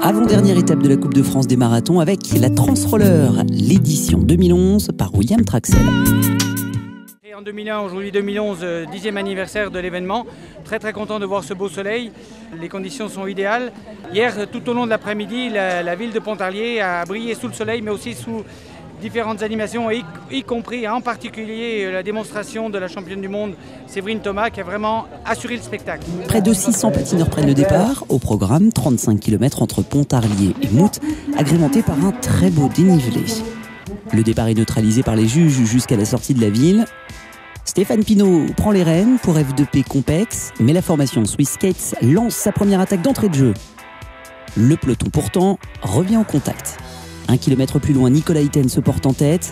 Avant-dernière étape de la Coupe de France des marathons avec la Transroller, l'édition 2011 par William Traxel. En 2001, aujourd'hui 2011, 10e anniversaire de l'événement. Très content de voir ce beau soleil. Les conditions sont idéales. Hier, tout au long de l'après-midi, la ville de Pontarlier a brillé sous le soleil, mais aussi sous différentes animations, y compris en particulier la démonstration de la championne du monde, Séverine Thomas, qui a vraiment assuré le spectacle. Près de 600 patineurs prennent le départ. Au programme, 35 km entre Pontarlier et Mout, agrémenté par un très beau dénivelé. Le départ est neutralisé par les juges jusqu'à la sortie de la ville. Stéphane Pinault prend les rênes pour F2P Compex, mais la formation Swiss Skates lance sa première attaque d'entrée de jeu. Le peloton pourtant revient en contact. 1 kilomètre plus loin, Nicolas Itten se porte en tête.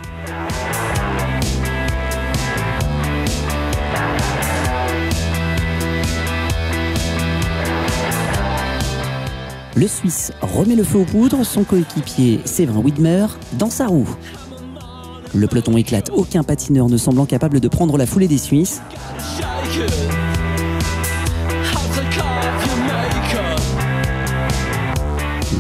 Le Suisse remet le feu aux poudres, son coéquipier Séverin Widmer dans sa roue. Le peloton éclate, aucun patineur ne semblant capable de prendre la foulée des Suisses.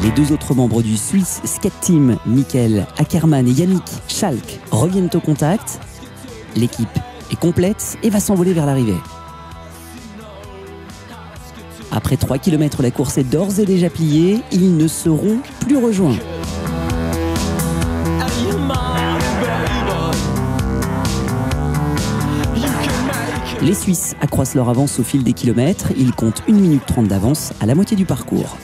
Les deux autres membres du Swiss Skate Team, Michael Ackermann et Yannick Schalk, reviennent au contact. L'équipe est complète et va s'envoler vers l'arrivée. Après 3 km, la course est d'ores et déjà pliée. Ils ne seront plus rejoints. Les Suisses accroissent leur avance au fil des kilomètres. Ils comptent 1 minute 30 d'avance à la moitié du parcours.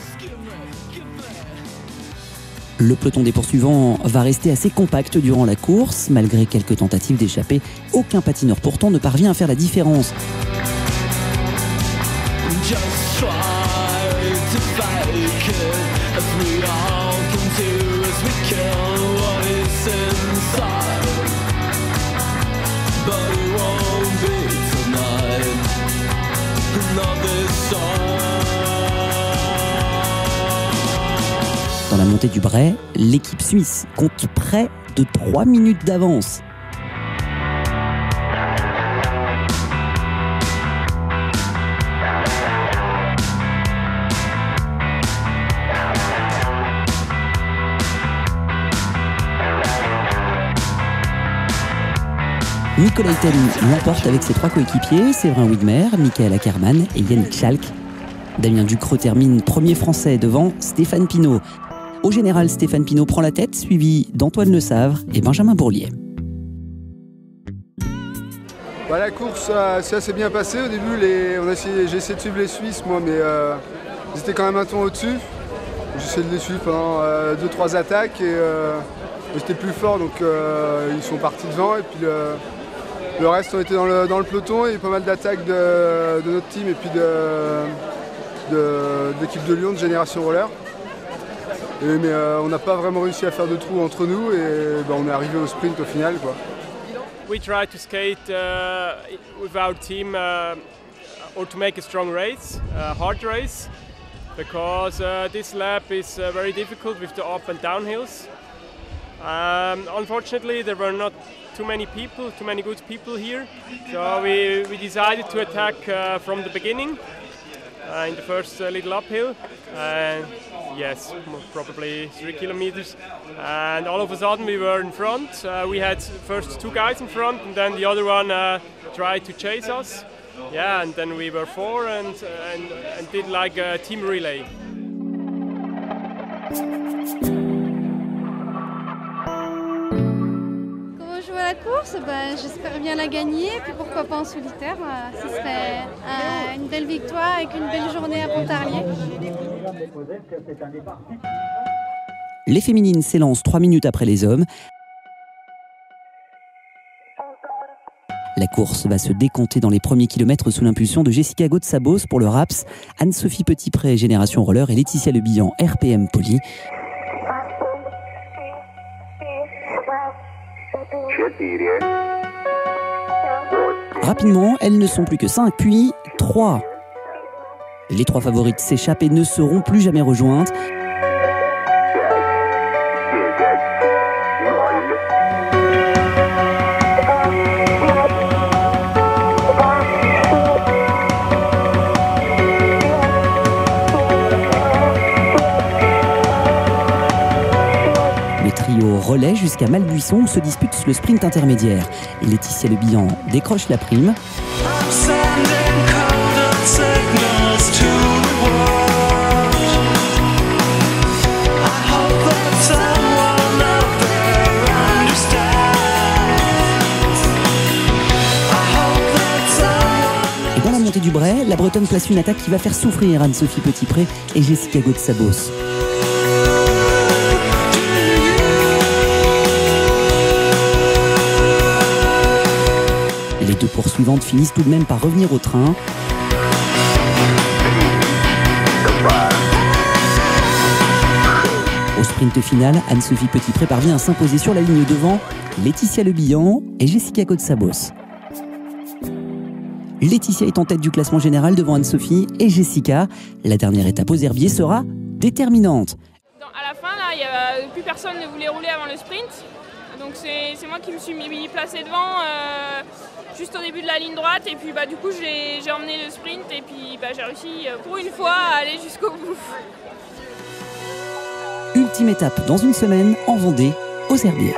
Le peloton des poursuivants va rester assez compact durant la course. Malgré quelques tentatives d'échapper, aucun patineur pourtant ne parvient à faire la différence. Dans la montée du Bray, l'équipe suisse compte près de 3 minutes d'avance. Nicolas Itten l'emporte avec ses 3 coéquipiers, Séverin Widmer, Michael Ackermann et Yannick Schalk. Damien Ducreux termine premier français devant Stéphane Pinault. Au général, Stéphane Pinault prend la tête, suivi d'Antoine Le Savre et Benjamin Bourlier. La course s'est assez bien passée. Au début, j'ai essayé de suivre les Suisses, moi, mais ils étaient quand même un ton au-dessus. J'ai essayé de les suivre pendant 2-3 attaques et j'étais plus fort, donc ils sont partis devant. Et puis le reste, on était dans le peloton. Il y a eu pas mal d'attaques de notre team et puis de l'équipe de Lyon de Génération Roller. Mais on n'a pas vraiment réussi à faire de trous entre nous et on est arrivé au sprint au final, quoi. We try to skate with our team or to make a strong race, a hard race, because this lap is very difficult with the up and down hills. Unfortunately, there were not too many good people here, so we decided to attack from the beginning in the first little uphill. Yes, probably 3 kilometers, and all of a sudden we were in front. We had first 2 guys in front, and then the other one tried to chase us. Yeah, and then we were 4 and did like a team relay. Comment je vois la course, j'espère bien la gagner, puis pourquoi pas en solitaire. Ce serait une belle victoire avec une belle journée à Pontarlier. Les féminines s'élancent 3 minutes après les hommes. La course va se décompter dans les premiers kilomètres sous l'impulsion de Jessica Gaudsabos pour le RAPS, Anne-Sophie Petitpré Génération Roller et Laetitia Lebihan RPM Poly. Rapidement, elles ne sont plus que 5, puis 3. Les 3 favorites s'échappent et ne seront plus jamais rejointes. jusqu'à Malbuisson où se dispute le sprint intermédiaire. Et Laetitia Le Bihan décroche la prime. Et dans la montée du Bray, la Bretonne place une attaque qui va faire souffrir Anne-Sophie Petitpré et Jessica Gaudsabos. Les deux poursuivantes finissent tout de même par revenir au train. Au sprint final, Anne-Sophie Petitpré parvient à s'imposer sur la ligne devant Laetitia Le Bihan et Jessica Gaudsabos. Laetitia est en tête du classement général devant Anne-Sophie et Jessica. La dernière étape aux herbiers sera déterminante. À la fin, là, plus personne ne voulait rouler avant le sprint. Donc c'est moi qui me suis placé devant juste au début de la ligne droite. Et puis du coup, j'ai emmené le sprint et puis j'ai réussi pour une fois à aller jusqu'au bout. Ultime étape dans une semaine en Vendée, aux herbiers.